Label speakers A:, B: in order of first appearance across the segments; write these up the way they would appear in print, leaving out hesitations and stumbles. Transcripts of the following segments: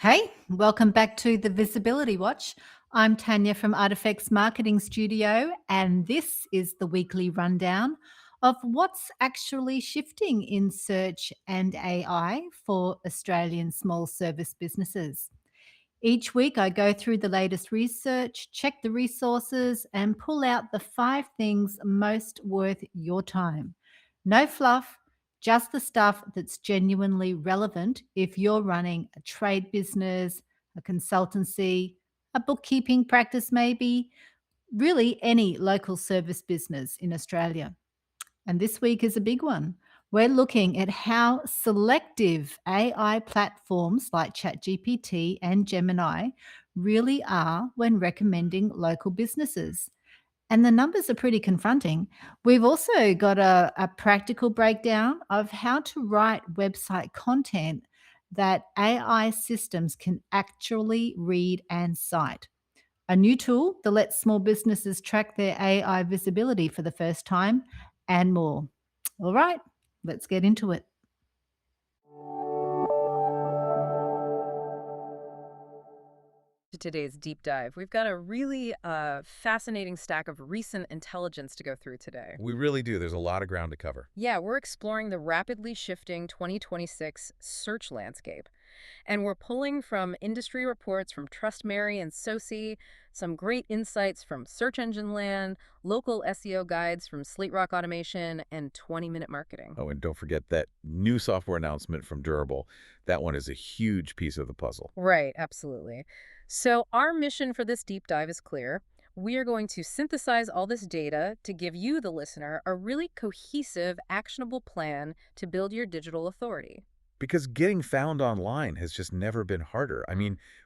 A: Hey, welcome back to the Visibility Watch. I'm Tanya from Artifacts Marketing Studio, and this is the weekly rundown of what's actually shifting in search and AI for Australian small service businesses. Each week, I go through the latest research, check the resources, and pull out the 5 things most worth your time. No fluff, just the stuff that's genuinely relevant if you're running a trade business, a consultancy, a bookkeeping practice, maybe, really any local service business in Australia. And this week is a big one. We're looking at how selective AI platforms like ChatGPT and Gemini really are when recommending local businesses. And the numbers are pretty confronting. We've also got a practical breakdown of how to write website content that AI systems can actually read and cite. A new tool that lets small businesses track their AI visibility for the first time, and more. All right, let's get into it.
B: To today's deep dive. We've got a really fascinating stack of recent intelligence to go through today.
C: We really do. There's a lot of ground to cover.
B: Yeah, we're exploring the rapidly shifting 2026 search landscape. And we're pulling from industry reports from TrustMary and SOCi, some great insights from Search Engine Land, local SEO guides from Slate Rock Automation, and 20-minute marketing.
C: Oh, and don't forget that new software announcement from Durable. That one is a huge piece of the puzzle.
B: Right, absolutely. So our mission for this deep dive is clear. We are going to synthesize all this data to give you, the listener, a really cohesive, actionable plan to build your digital authority.
C: Because getting found online has just never been harder.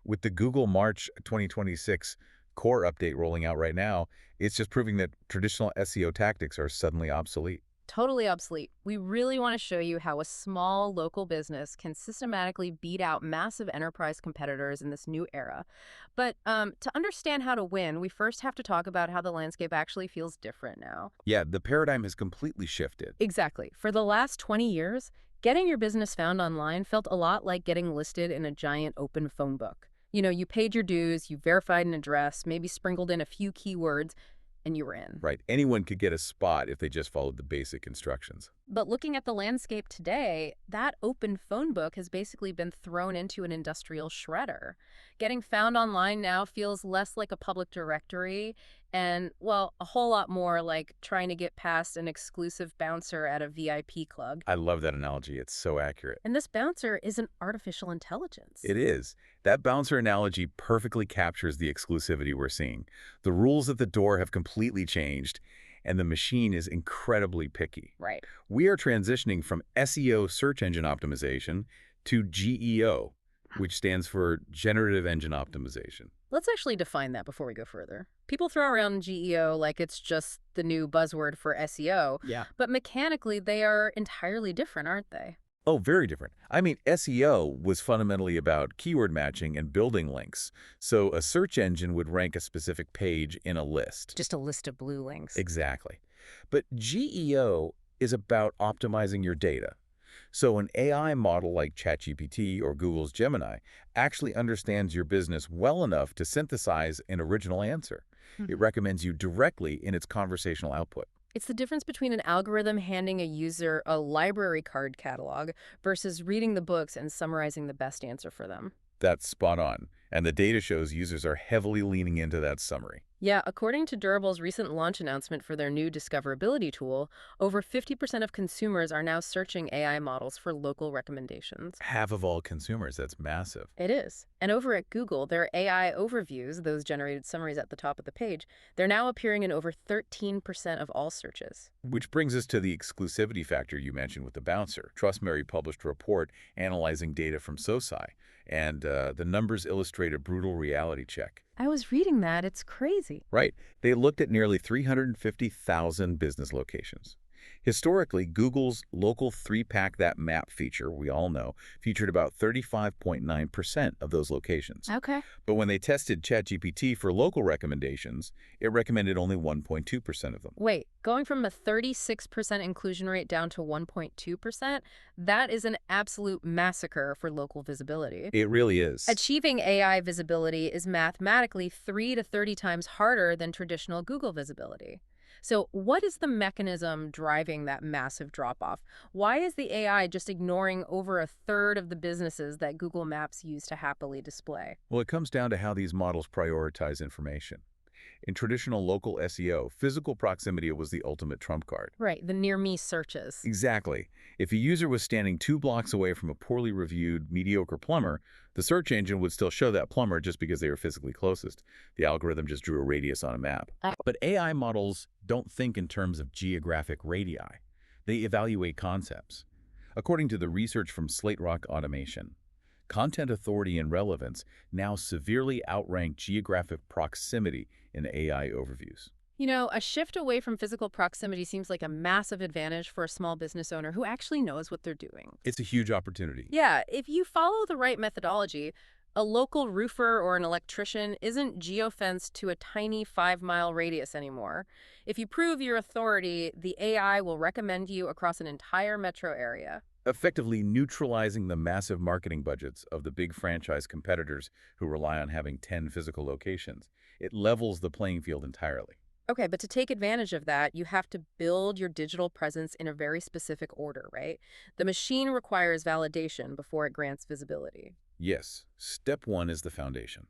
C: With the Google March 2026 core update rolling out right now, it's just proving that traditional SEO tactics are suddenly obsolete.
B: Totally obsolete. We really want to show you how a small local business can systematically beat out massive enterprise competitors in this new era. But to understand how to win, we first have to talk about how the landscape actually feels different now.
C: Yeah, the paradigm has completely shifted.
B: Exactly. For the last 20 years, getting your business found online felt a lot like getting listed in a giant open phone book. You paid your dues, you verified an address, maybe sprinkled in a few keywords, and you were in.
C: Right. Anyone could get a spot if they just followed the basic instructions.
B: But looking at the landscape today, that open phone book has basically been thrown into an industrial shredder. Getting found online now feels less like a public directory and, well, a whole lot more like trying to get past an exclusive bouncer at a VIP club.
C: I love that analogy. It's so accurate.
B: And this bouncer isn't artificial intelligence.
C: It is. That bouncer analogy perfectly captures the exclusivity we're seeing. The rules at the door have completely changed, and the machine is incredibly picky.
B: Right.
C: We are transitioning from SEO search engine optimization to GEO, which stands for Generative Engine Optimization.
B: Let's actually define that before we go further. People throw around GEO like it's just the new buzzword for SEO,
C: Yeah.
B: but mechanically they are entirely different, aren't they?
C: Oh, very different. SEO was fundamentally about keyword matching and building links. So a search engine would rank a specific page in a list.
B: Just a list of blue links.
C: Exactly. But GEO is about optimizing your data. So an AI model like ChatGPT or Google's Gemini actually understands your business well enough to synthesize an original answer. It recommends you directly in its conversational output.
B: It's the difference between an algorithm handing a user a library card catalog versus reading the books and summarizing the best answer for them.
C: That's spot on. And the data shows users are heavily leaning into that summary.
B: Yeah, according to Durable's recent launch announcement for their new discoverability tool, over 50% of consumers are now searching AI models for local recommendations.
C: Half of all consumers, that's massive.
B: It is. And over at Google, their AI overviews, those generated summaries at the top of the page, they're now appearing in over 13% of all searches.
C: Which brings us to the exclusivity factor you mentioned with the bouncer. TrustMary published a report analyzing data from SOCi, and the numbers illustrate a brutal reality check.
B: I was reading that. It's crazy.
C: Right. They looked at nearly 350,000 business locations. Historically, Google's local three-pack that map feature, we all know, featured about 35.9% of those locations.
B: Okay.
C: But when they tested ChatGPT for local recommendations, it recommended only 1.2% of them.
B: Wait, going from a 36% inclusion rate down to 1.2%, that is an absolute massacre for local visibility.
C: It really is.
B: Achieving AI visibility is mathematically 3 to 30 times harder than traditional Google visibility. So what is the mechanism driving that massive drop-off? Why is the AI just ignoring over a third of the businesses that Google Maps used to happily display?
C: Well, it comes down to how these models prioritize information. In traditional local SEO, physical proximity was the ultimate trump card.
B: Right, the near-me searches.
C: Exactly. If a user was standing 2 blocks away from a poorly reviewed, mediocre plumber, the search engine would still show that plumber just because they were physically closest. The algorithm just drew a radius on a map. But AI models don't think in terms of geographic radii. They evaluate concepts. According to the research from Slate Rock Automation, content authority and relevance now severely outrank geographic proximity in AI overviews.
B: You know, a shift away from physical proximity seems like a massive advantage for a small business owner who actually knows what they're doing.
C: It's a huge opportunity.
B: Yeah, if you follow the right methodology, a local roofer or an electrician isn't geofenced to a tiny 5-mile radius anymore. If you prove your authority, the AI will recommend you across an entire metro area.
C: Effectively neutralizing the massive marketing budgets of the big franchise competitors who rely on having 10 physical locations. It levels the playing field entirely.
B: Okay, but to take advantage of that, you have to build your digital presence in a very specific order, right? The machine requires validation before it grants visibility.
C: Yes, step 1 is the foundation.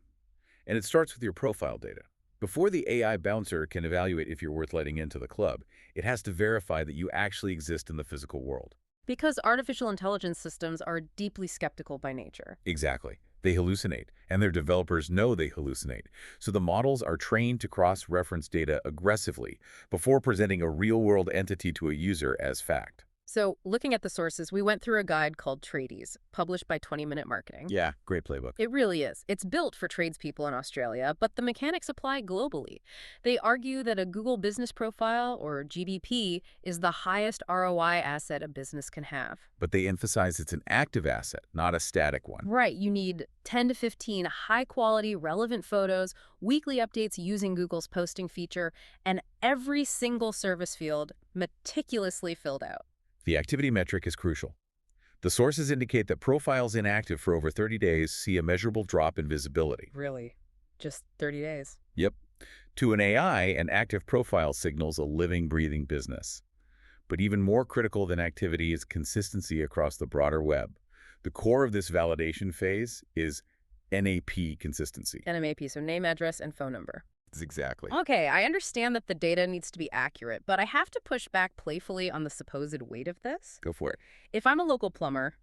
C: And it starts with your profile data. Before the AI bouncer can evaluate if you're worth letting into the club, it has to verify that you actually exist in the physical world.
B: Because artificial intelligence systems are deeply skeptical by nature.
C: Exactly. They hallucinate, and their developers know they hallucinate. So the models are trained to cross-reference data aggressively before presenting a real-world entity to a user as fact.
B: So, looking at the sources, we went through a guide called Tradies, published by 20-Minute Marketing.
C: Yeah, great playbook.
B: It really is. It's built for tradespeople in Australia, but the mechanics apply globally. They argue that a Google Business Profile, or GBP, is the highest ROI asset a business can have.
C: But they emphasize it's an active asset, not a static one.
B: Right, you need 10 to 15 high-quality, relevant photos, weekly updates using Google's posting feature, and every single service field meticulously filled out.
C: The activity metric is crucial. The sources indicate that profiles inactive for over 30 days see a measurable drop in visibility.
B: Really? Just 30 days?
C: Yep. To an AI, an active profile signals a living, breathing business. But even more critical than activity is consistency across the broader web. The core of this validation phase is NAP consistency.
B: NMAP, so name, address, and phone number.
C: Exactly.
B: Okay, I understand that the data needs to be accurate, but I have to push back playfully on the supposed weight of this.
C: Go for it.
B: If I'm a local plumber,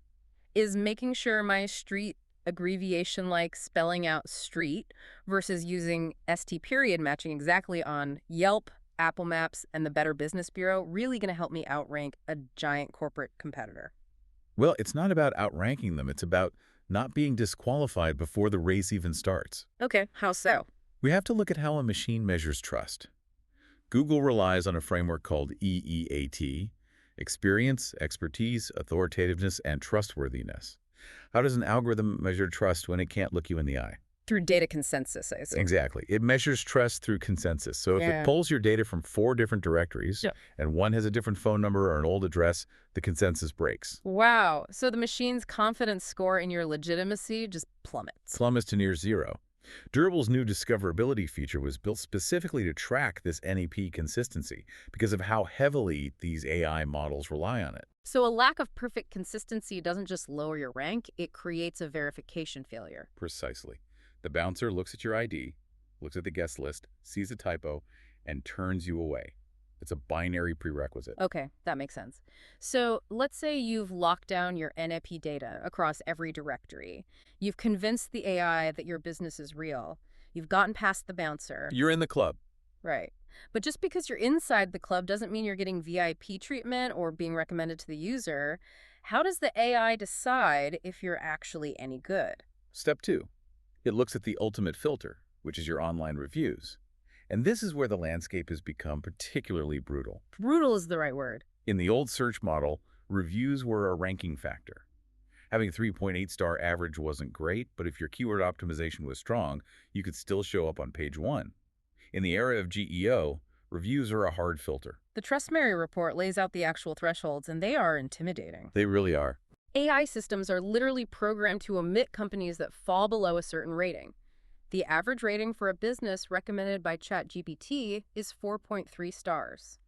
B: is making sure my street abbreviation like spelling out street versus using ST period matching exactly on Yelp, Apple Maps, and the Better Business Bureau really going to help me outrank a giant corporate competitor?
C: Well, it's not about outranking them. It's about not being disqualified before the race even starts.
B: Okay, how so?
C: We have to look at how a machine measures trust. Google relies on a framework called EEAT: experience, expertise, authoritativeness, and trustworthiness. How does an algorithm measure trust when it can't look you in the eye?
B: Through data consensus, I assume.
C: Exactly. It measures trust through consensus. So if
B: Yeah.
C: it pulls your data from 4 different directories,
B: Yep.
C: and one has a different phone number or an old address, the consensus breaks.
B: Wow, so the machine's confidence score in your legitimacy just plummets.
C: Plummets to near zero. Durable's new discoverability feature was built specifically to track this NAP consistency because of how heavily these AI models rely on it.
B: So a lack of perfect consistency doesn't just lower your rank, it creates a verification failure.
C: Precisely. The bouncer looks at your ID, looks at the guest list, sees a typo, and turns you away. It's a binary prerequisite.
B: Okay, that makes sense. So let's say you've locked down your NAP data across every directory. You've convinced the AI that your business is real. You've gotten past the bouncer.
C: You're in the club.
B: Right. But just because you're inside the club doesn't mean you're getting VIP treatment or being recommended to the user. How does the AI decide if you're actually any good?
C: Step 2. It looks at the ultimate filter, which is your online reviews. And this is where the landscape has become particularly brutal.
B: Brutal is the right word.
C: In the old search model, reviews were a ranking factor. Having a 3.8-star average wasn't great, but if your keyword optimization was strong, you could still show up on page 1. In the era of GEO, reviews are a hard filter.
B: The Trust Mary report lays out the actual thresholds, and they are intimidating.
C: They really are.
B: AI systems are literally programmed to omit companies that fall below a certain rating. The average rating for a business recommended by ChatGPT is 4.3 stars.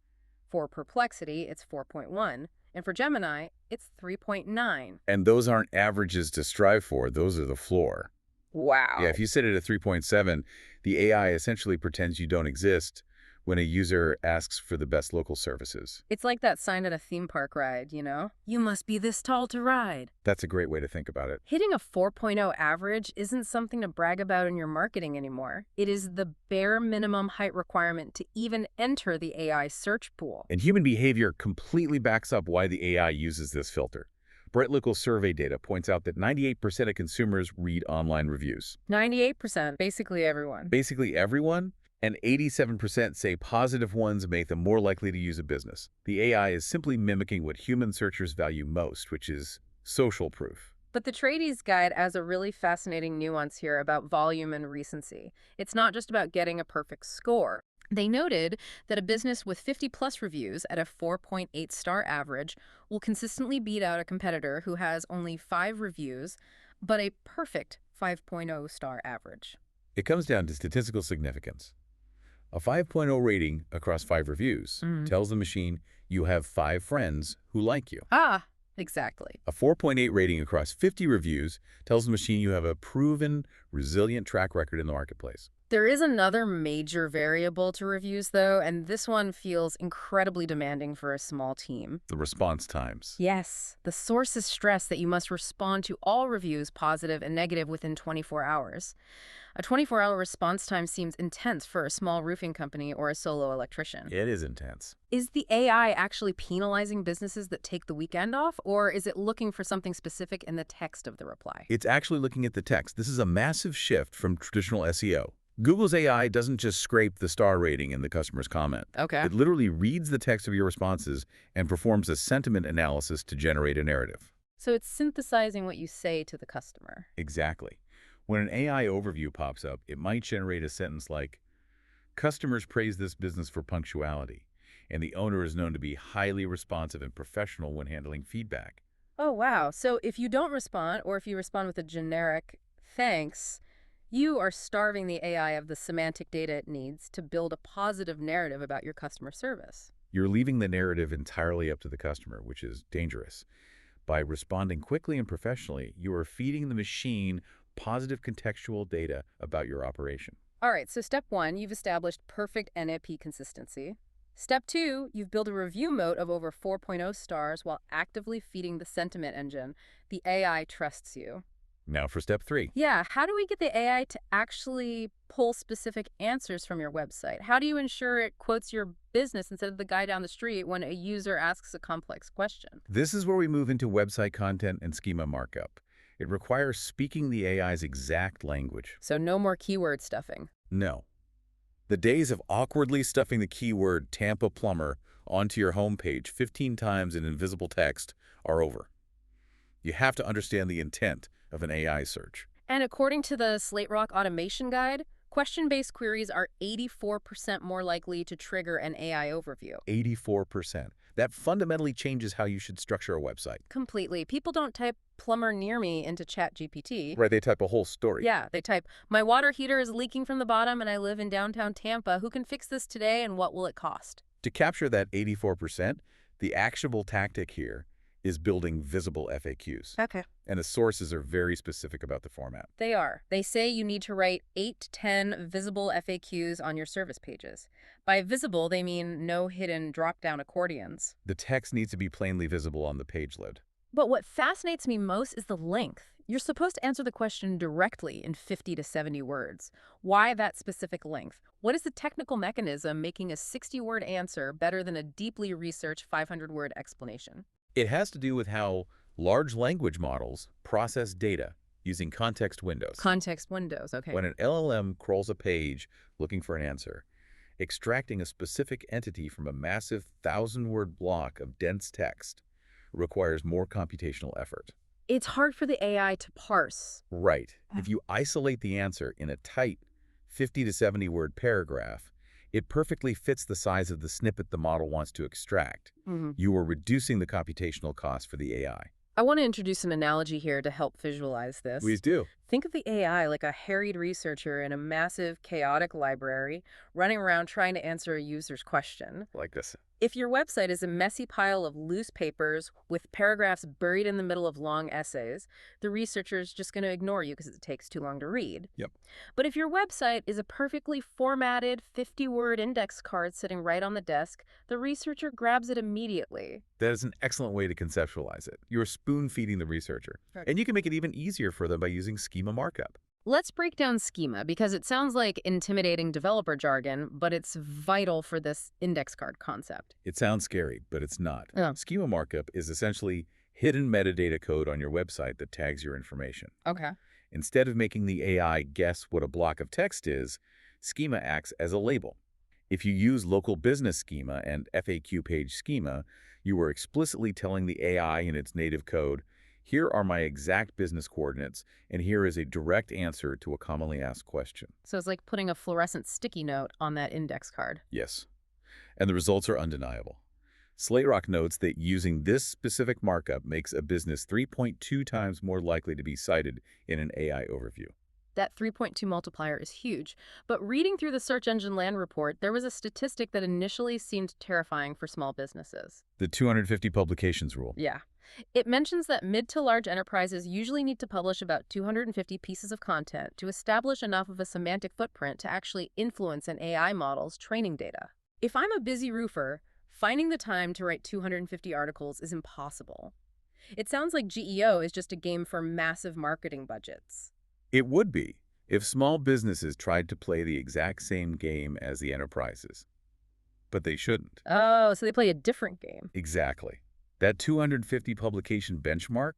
B: For Perplexity, it's 4.1, and for Gemini, it's 3.9.
C: And those aren't averages to strive for, those are the floor.
B: Wow.
C: Yeah, if you set it at 3.7, the AI essentially pretends you don't exist when a user asks for the best local services.
B: It's like that sign at a theme park ride, you know? You must be this tall to ride.
C: That's a great way to think about it.
B: Hitting a 4.0 average isn't something to brag about in your marketing anymore. It is the bare minimum height requirement to even enter the AI search pool.
C: And human behavior completely backs up why the AI uses this filter. Bright Local survey data points out that 98% of consumers read online reviews.
B: 98%, basically everyone.
C: Basically everyone, and 87% say positive ones make them more likely to use a business. The AI is simply mimicking what human searchers value most, which is social proof.
B: But the Tradies Guide has a really fascinating nuance here about volume and recency. It's not just about getting a perfect score. They noted that a business with 50-plus reviews at a 4.8-star average will consistently beat out a competitor who has only 5 reviews, but a perfect 5.0-star average.
C: It comes down to statistical significance. A 5.0 rating across 5 reviews tells the machine you have 5 friends who like you.
B: Ah, exactly.
C: A 4.8 rating across 50 reviews tells the machine you have a proven, resilient track record in the marketplace.
B: There is another major variable to reviews, though, and this one feels incredibly demanding for a small team.
C: The response times.
B: Yes, the sources stress that you must respond to all reviews, positive and negative, within 24 hours. A 24-hour response time seems intense for a small roofing company or a solo electrician.
C: It is intense.
B: Is the AI actually penalizing businesses that take the weekend off, or is it looking for something specific in the text of the reply?
C: It's actually looking at the text. This is a massive shift from traditional SEO. Google's AI doesn't just scrape the star rating in the customer's comment.
B: Okay.
C: It literally reads the text of your responses and performs a sentiment analysis to generate a narrative.
B: So it's synthesizing what you say to the customer.
C: Exactly. When an AI overview pops up, it might generate a sentence like, "Customers praise this business for punctuality, and the owner is known to be highly responsive and professional when handling feedback."
B: Oh, wow. So if you don't respond, or if you respond with a generic thanks, you are starving the AI of the semantic data it needs to build a positive narrative about your customer service.
C: You're leaving the narrative entirely up to the customer, which is dangerous. By responding quickly and professionally, you are feeding the machine positive contextual data about your operation.
B: All right, so step 1, you've established perfect NAP consistency. Step 2, you've built a review moat of over 4.0 stars while actively feeding the sentiment engine. The AI trusts you.
C: Now for step 3.
B: Yeah, how do we get the AI to actually pull specific answers from your website? How do you ensure it quotes your business instead of the guy down the street when a user asks a complex question?
C: This is where we move into website content and schema markup. It requires speaking the AI's exact language.
B: So no more keyword stuffing.
C: No. The days of awkwardly stuffing the keyword Tampa plumber onto your homepage 15 times in invisible text are over. You have to understand the intent of an AI search.
B: And according to the Slate Rock Automation Guide, question-based queries are 84% more likely to trigger an AI overview.
C: 84%. That fundamentally changes how you should structure a website.
B: Completely. People don't type plumber near me into ChatGPT.
C: Right, they type a whole story.
B: Yeah, they type, my water heater is leaking from the bottom and I live in downtown Tampa. Who can fix this today and what will it cost?
C: To capture that 84%, the actionable tactic here is building visible FAQs.
B: Okay.
C: And the sources are very specific about the format.
B: They are. They say you need to write 8 to 10 visible FAQs on your service pages. By visible, they mean no hidden drop-down accordions.
C: The text needs to be plainly visible on the page lid.
B: But what fascinates me most is the length. You're supposed to answer the question directly in 50 to 70 words. Why that specific length? What is the technical mechanism making a 60-word answer better than a deeply researched 500-word explanation?
C: It has to do with how large language models process data using context windows.
B: Context windows, okay.
C: When an LLM crawls a page looking for an answer, Extracting a specific entity from a massive 1,000-word block of dense text requires more computational effort.
B: It's hard for the AI to parse.
C: Right. If you isolate the answer in a tight 50 to 70-word paragraph, it perfectly fits the size of the snippet the model wants to extract. You are reducing the computational cost for the AI.
B: I want to introduce an analogy here to help visualize this.
C: Please do.
B: Think of the AI like a harried researcher in a massive, chaotic library running around trying to answer a user's question.
C: Like this.
B: If your website is a messy pile of loose papers with paragraphs buried in the middle of long essays, the researcher is just going to ignore you because it takes too long to read.
C: Yep.
B: But if your website is a perfectly formatted 50-word index card sitting right on the desk, the researcher grabs it immediately.
C: That is an excellent way to conceptualize it. You're spoon-feeding the researcher. And you can make it even easier for them by using schema markup.
B: Let's break down schema because it sounds like intimidating developer jargon, but it's vital for this index card concept.
C: It sounds scary, but it's not.
B: Oh.
C: Schema markup is essentially hidden metadata code on your website that tags your information.
B: Okay.
C: Instead of making the AI guess what a block of text is, schema acts as a label. If you use local business schema and FAQ page schema, you are explicitly telling the AI in its native code, here are my exact business coordinates, and here is a direct answer to a commonly asked question.
B: So it's like putting a fluorescent sticky note on that index card.
C: Yes. And the results are undeniable. SlateRock notes that using this specific markup makes a business 3.2 times more likely to be cited in an AI overview.
B: That 3.2 multiplier is huge. But reading through the Search Engine Land report, there was a statistic that initially seemed terrifying for small businesses.
C: The 250 publications rule.
B: Yeah. It mentions that mid to large enterprises usually need to publish about 250 pieces of content to establish enough of a semantic footprint to actually influence an AI model's training data. If I'm a busy roofer, finding the time to write 250 articles is impossible. It sounds like GEO is just a game for massive marketing budgets.
C: It would be if small businesses tried to play the exact same game as the enterprises. But they shouldn't.
B: Oh, so they play a different game.
C: Exactly. That 250 publication benchmark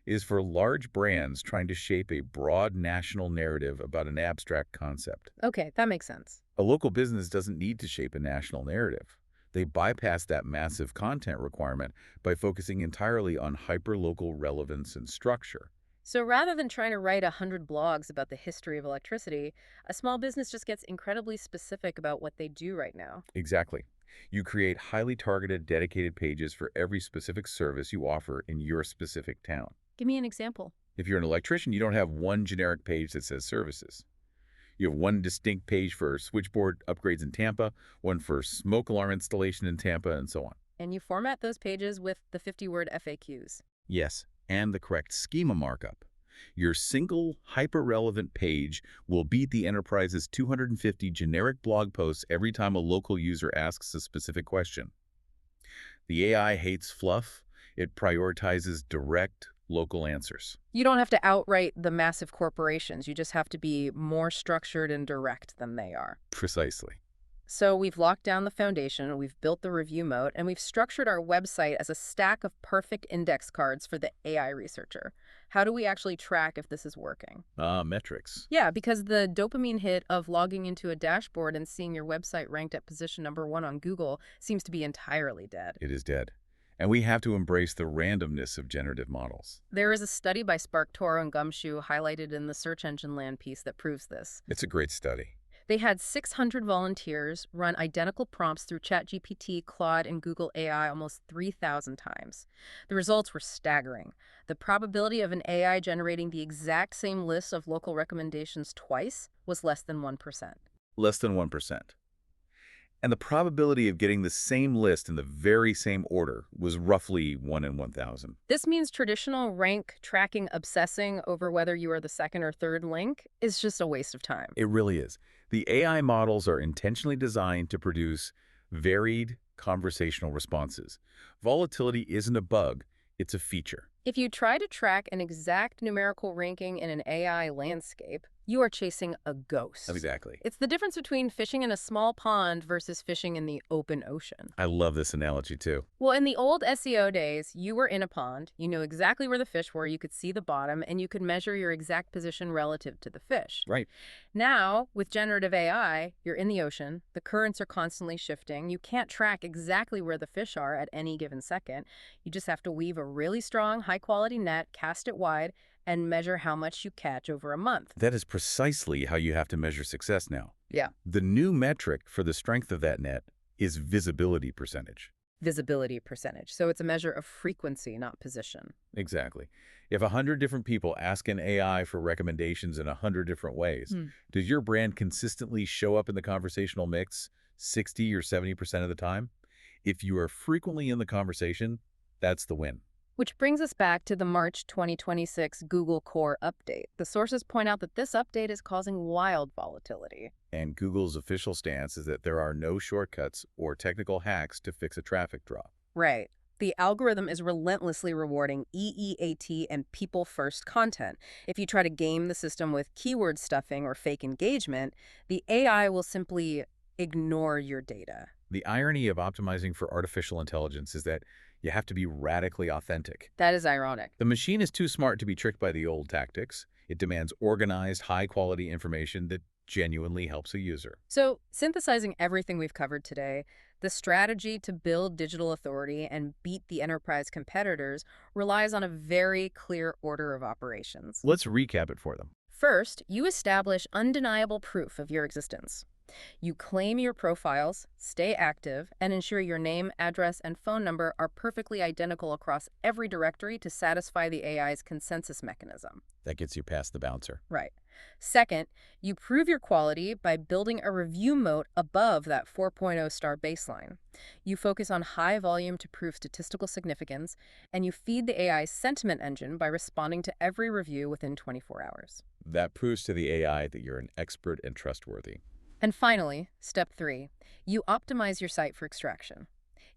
C: is for large brands trying to shape a broad national narrative about an abstract concept.
B: Okay, that makes sense.
C: A local business doesn't need to shape a national narrative. They bypass that massive content requirement by focusing entirely on hyperlocal relevance and structure.
B: So rather than trying to write 100 blogs about the history of electricity, a small business just gets incredibly specific about what they do right now.
C: Exactly. You create highly targeted, dedicated pages for every specific service you offer in your specific town.
B: Give me an example.
C: If you're an electrician, you don't have one generic page that says services. You have one distinct page for switchboard upgrades in Tampa, one for smoke alarm installation in Tampa, and so on.
B: And you format those pages with the 50-word FAQs.
C: Yes, and the correct schema markup. Your single, hyper-relevant page will beat the enterprise's 250 generic blog posts every time a local user asks a specific question. The AI hates fluff. It prioritizes direct, local answers.
B: You don't have to outright the massive corporations. You just have to be more structured and direct than they are.
C: Precisely.
B: So we've locked down the foundation, we've built the review mode, and we've structured our website as a stack of perfect index cards for the AI researcher. How do we actually track if this is working?
C: Metrics.
B: Yeah, because the dopamine hit of logging into a dashboard and seeing your website ranked at position #1 on Google seems to be entirely dead.
C: It is dead. And we have to embrace the randomness of generative models.
B: There is a study by SparkToro and Gumshoe highlighted in the Search Engine Land piece that proves this.
C: It's a great study.
B: They had 600 volunteers run identical prompts through ChatGPT, Claude, and Google AI almost 3,000 times. The results were staggering. The probability of an AI generating the exact same list of local recommendations twice was less than 1%.
C: Less than 1%. And the probability of getting the same list in the very same order was roughly 1 in 1,000.
B: This means traditional rank tracking obsessing over whether you are the second or third link is just a waste of time.
C: It really is. The AI models are intentionally designed to produce varied conversational responses. Volatility isn't a bug, it's a feature.
B: If you try to track an exact numerical ranking in an AI landscape, you are chasing a ghost.
C: Exactly.
B: It's the difference between fishing in a small pond versus fishing in the open ocean.
C: I love this analogy too.
B: Well, in the old SEO days, you were in a pond, you knew exactly where the fish were, you could see the bottom, and you could measure your exact position relative to the fish.
C: Right.
B: Now, with generative AI, you're in the ocean, the currents are constantly shifting, you can't track exactly where the fish are at any given second. You just have to weave a really strong, high-quality net, cast it wide, and measure how much you catch over a month.
C: That is precisely how you have to measure success now.
B: Yeah.
C: The new metric for the strength of that net is visibility percentage.
B: Visibility percentage. So it's a measure of frequency, not position.
C: Exactly. If 100 different people ask an AI for recommendations in 100 different ways, does your brand consistently show up in the conversational mix 60 or 70% of the time? If you are frequently in the conversation, that's the win.
B: Which brings us back to the March 2026 Google Core update. The sources point out that this update is causing wild volatility.
C: And Google's official stance is that there are no shortcuts or technical hacks to fix a traffic drop.
B: Right. The algorithm is relentlessly rewarding EEAT and people-first content. If you try to game the system with keyword stuffing or fake engagement, the AI will simply ignore your data.
C: The irony of optimizing for artificial intelligence is that you have to be radically authentic.
B: That is ironic.
C: The machine is too smart to be tricked by the old tactics. It demands organized, high-quality information that genuinely helps a user.
B: So, synthesizing everything we've covered today, the strategy to build digital authority and beat the enterprise competitors relies on a very clear order of operations.
C: Let's recap it for them.
B: First, you establish undeniable proof of your existence. You claim your profiles, stay active, and ensure your name, address, and phone number are perfectly identical across every directory to satisfy the AI's consensus mechanism.
C: That gets you past the bouncer.
B: Right. Second, you prove your quality by building a review moat above that 4.0 star baseline. You focus on high volume to prove statistical significance, and you feed the AI's sentiment engine by responding to every review within 24 hours.
C: That proves to the AI that you're an expert and trustworthy.
B: And finally, step 3, you optimize your site for extraction.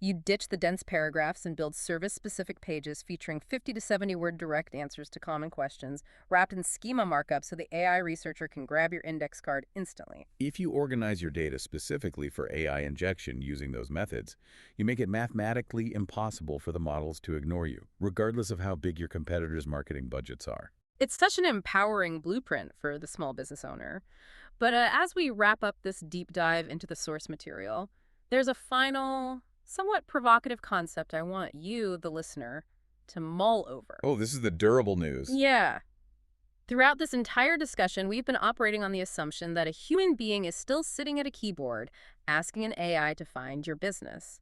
B: You ditch the dense paragraphs and build service-specific pages featuring 50 to 70-word direct answers to common questions, wrapped in schema markup so the AI researcher can grab your index card instantly.
C: If you organize your data specifically for AI injection using those methods, you make it mathematically impossible for the models to ignore you, regardless of how big your competitors' marketing budgets are.
B: It's such an empowering blueprint for the small business owner. But as we wrap up this deep dive into the source material, there's a final, somewhat provocative concept I want you, the listener, to mull over.
C: Oh, this is the durable news.
B: Yeah. Throughout this entire discussion, we've been operating on the assumption that a human being is still sitting at a keyboard, asking an AI to find your business.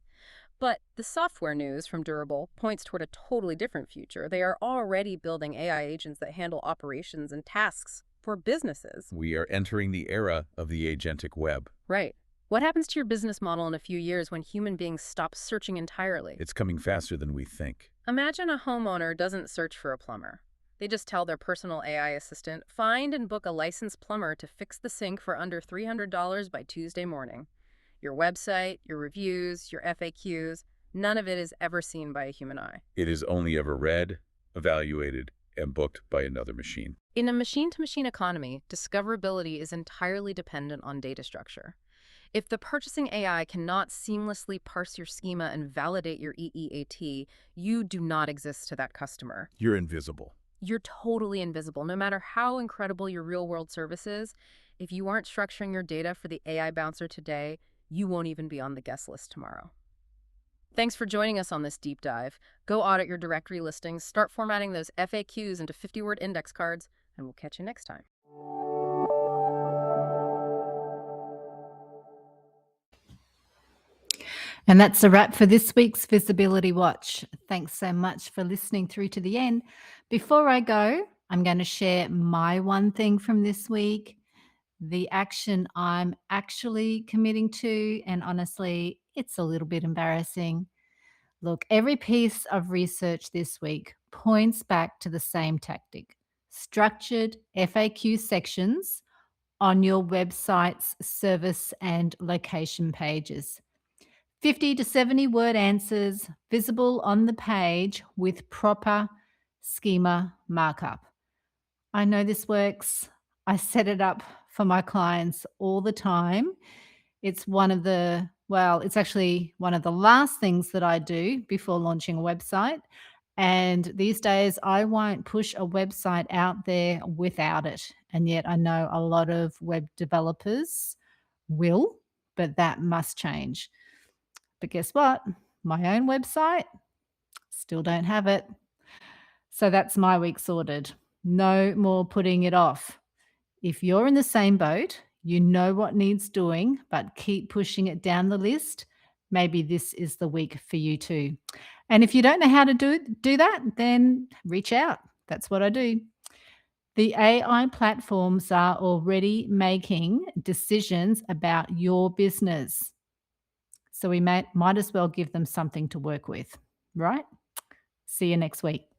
B: But the software news from Durable points toward a totally different future. They are already building AI agents that handle operations and tasks for businesses.
C: We are entering the era of the agentic web.
B: Right. What happens to your business model in a few years when human beings stop searching entirely?
C: It's coming faster than we think.
B: Imagine a homeowner doesn't search for a plumber. They just tell their personal AI assistant, find and book a licensed plumber to fix the sink for under $300 by Tuesday morning. Your website, your reviews, your FAQs, none of it is ever seen by a human eye.
C: It is only ever read, evaluated, and booked by another machine.
B: In a machine-to-machine economy, discoverability is entirely dependent on data structure. If the purchasing AI cannot seamlessly parse your schema and validate your EEAT, you do not exist to that customer.
C: You're invisible.
B: You're totally invisible. No matter how incredible your real-world service is, if you aren't structuring your data for the AI bouncer today, you won't even be on the guest list tomorrow. Thanks for joining us on this deep dive. Go audit your directory listings, start formatting those FAQs into 50-word index cards, and we'll catch you next time.
A: And that's a wrap for this week's Visibility Watch. Thanks so much for listening through to the end. Before I go, I'm going to share my one thing from this week, the action I'm actually committing to, and honestly, it's a little bit embarrassing. Look, every piece of research this week points back to the same tactic: structured FAQ sections on your website's service and location pages. 50 to 70 word answers visible on the page with proper schema markup. I know this works. I set it up for my clients all the time. It's one of the well, it's actually one of the last things that I do before launching a website. And these days, I won't push a website out there without it. And yet, I know a lot of web developers will, but that must change. But guess what? My own website, still don't have it. So that's my week sorted. No more putting it off. If you're in the same boat, you know what needs doing, but keep pushing it down the list, maybe this is the week for you too. And if you don't know how to do that, then reach out. That's what I do. The AI platforms are already making decisions about your business. So we might as well give them something to work with, right? See you next week.